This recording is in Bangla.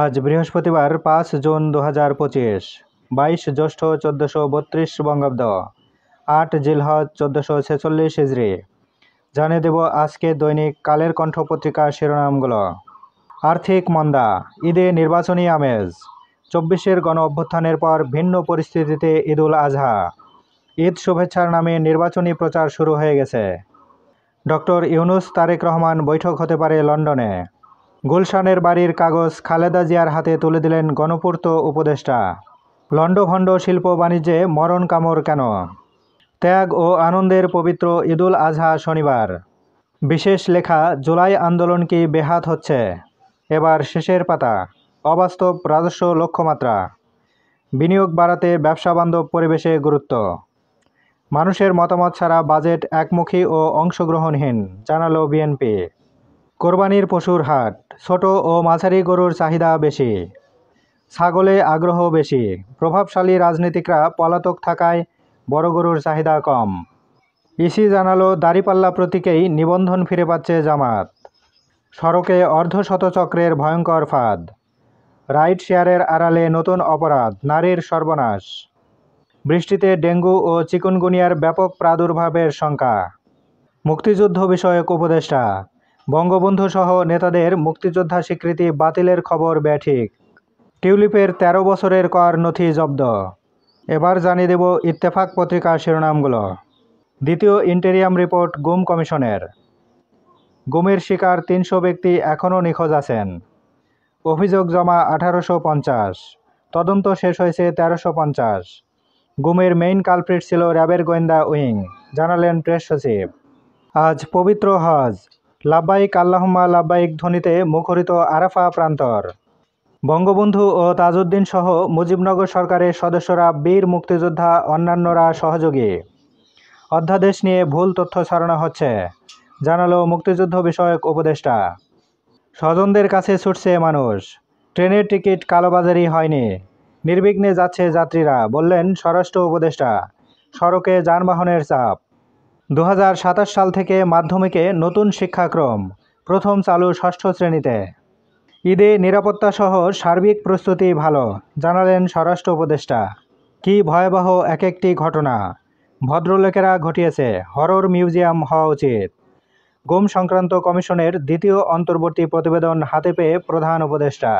আজ বৃহস্পতিবার ৫ জুন ২০২৫, ২২ জ্যৈষ্ঠ ১৪৩২ বঙ্গাব্দ, ৮ জিলহজ ১৪৪৬ হিজরি। জানিয়ে দেব আজকে দৈনিক কালের কণ্ঠ পত্রিকার শিরোনামগুলো। আর্থিক মন্দা, ঈদে নির্বাচনী আমেজ। ২৪-এর গণ অভ্যুত্থানের পর ভিন্ন পরিস্থিতিতে ঈদুল আজহা। ঈদ শুভেচ্ছার নামে নির্বাচনী প্রচার শুরু হয়ে গেছে। ডক্টর ইউনূস তারেক রহমান বৈঠক হতে পারে লন্ডনে। গুলশানের বাড়ির কাগজ খালেদা জিয়ার হাতে তুলে দিলেন গণপূর্ত উপদেষ্টা। লণ্ডভণ্ড শিল্প বাণিজ্যে মরণ কামড় কেন? ত্যাগ ও আনন্দের পবিত্র ঈদুল আজহা শনিবার। বিশেষ লেখা, জুলাই আন্দোলন কি বেহাত হচ্ছে? এবার শেষের পাতা। অবাস্তব রাজস্ব লক্ষ্যমাত্রা। বিনিয়োগ বাড়াতে ব্যবসাবান্ধব পরিবেশে গুরুত্ব। মানুষের মতামত ছাড়া বাজেট একমুখী ও অংশগ্রহণহীন, জানালো বিএনপি। কোরবানির পশুর হাট, ছোট ও মাঝারি গরুর চাহিদা বেশি। ছাগলে আগ্রহ বেশি। প্রভাবশালী রাজনীতিকরা পলাতক থাকায় বড় গরুর চাহিদা কম। ইসি জানালো দাঁড়িপাল্লা প্রতীকেই নিবন্ধন ফিরে পাচ্ছে জামাত। সড়কে অর্ধশতচক্রের ভয়ঙ্কর ফাঁদ। রাইড শেয়ারের আড়ালে নতুন অপরাধ, নারীর সর্বনাশ। বৃষ্টিতে ডেঙ্গু ও চিকুনগুনিয়ার ব্যাপক প্রাদুর্ভাবের শঙ্কা। মুক্তিযুদ্ধ বিষয়ক উপদেষ্টা, বঙ্গবন্ধু সহ নেতাদের মুক্তিযোদ্ধা স্বীকৃতি বাতিলের খবর ব্যাঠিক। টিউলিপের ১৩ বছরের কর নথি জব্দ। এবার জানিয়ে দেব ইত্তেফাক পত্রিকার শিরোনামগুলো। দ্বিতীয় ইন্টেরিয়াম রিপোর্ট গুম কমিশনের। গুমের শিকার ৩০০ ব্যক্তি এখনও নিখোঁজ আছেন। অভিযোগ জমা ১৮৫০। তদন্ত শেষ হয়েছে ১৩৫০। গুমের মেইন কালপ্রিট ছিল র্যাবের গোয়েন্দা উইং, জানালেন প্রেস সচিব। আজ পবিত্র হজ। লাব্বাইক আল্লাহুম্মা লাব্বাইক ধ্বনিতে মুখরিত আরাফা প্রান্তর। বঙ্গবন্ধু ও তাজউদ্দিন সহ মুজিবনগর সরকারের সদস্যরা, বীর মুক্তিযোদ্ধা, অন্যান্যরা সহযোগী। অধ্যাদেশ নিয়ে ভুল তথ্য ছড়ানো হচ্ছে, জানালো মুক্তিযুদ্ধ বিষয়ক উপদেষ্টা। স্বজনদের কাছে ছুটছে মানুষ। ট্রেনের টিকিট কালোবাজারি হয়নি, নির্বিঘ্নে যাচ্ছে যাত্রীরা, বললেন স্বরাষ্ট্র উপদেষ্টা। সড়কে যানবাহনের চাপ। ২০২৭ সাল থেকে মাধ্যমিকে নতুন শিক্ষাক্রম, প্রথম চালু ষষ্ঠ শ্রেণীতে। ঈদে নিরাপত্তাসহ সার্বিক প্রস্তুতি ভালো, জানালেন স্বরাষ্ট্র উপদেষ্টা। কি ভয়াবহ এক একটি ঘটনা ভদ্রলোকেরা ঘটিয়েছে, হরর মিউজিয়াম হওয়া উচিত। গুম সংক্রান্ত কমিশনের দ্বিতীয় অন্তর্বর্তী প্রতিবেদন হাতে পেয়ে প্রধান উপদেষ্টা।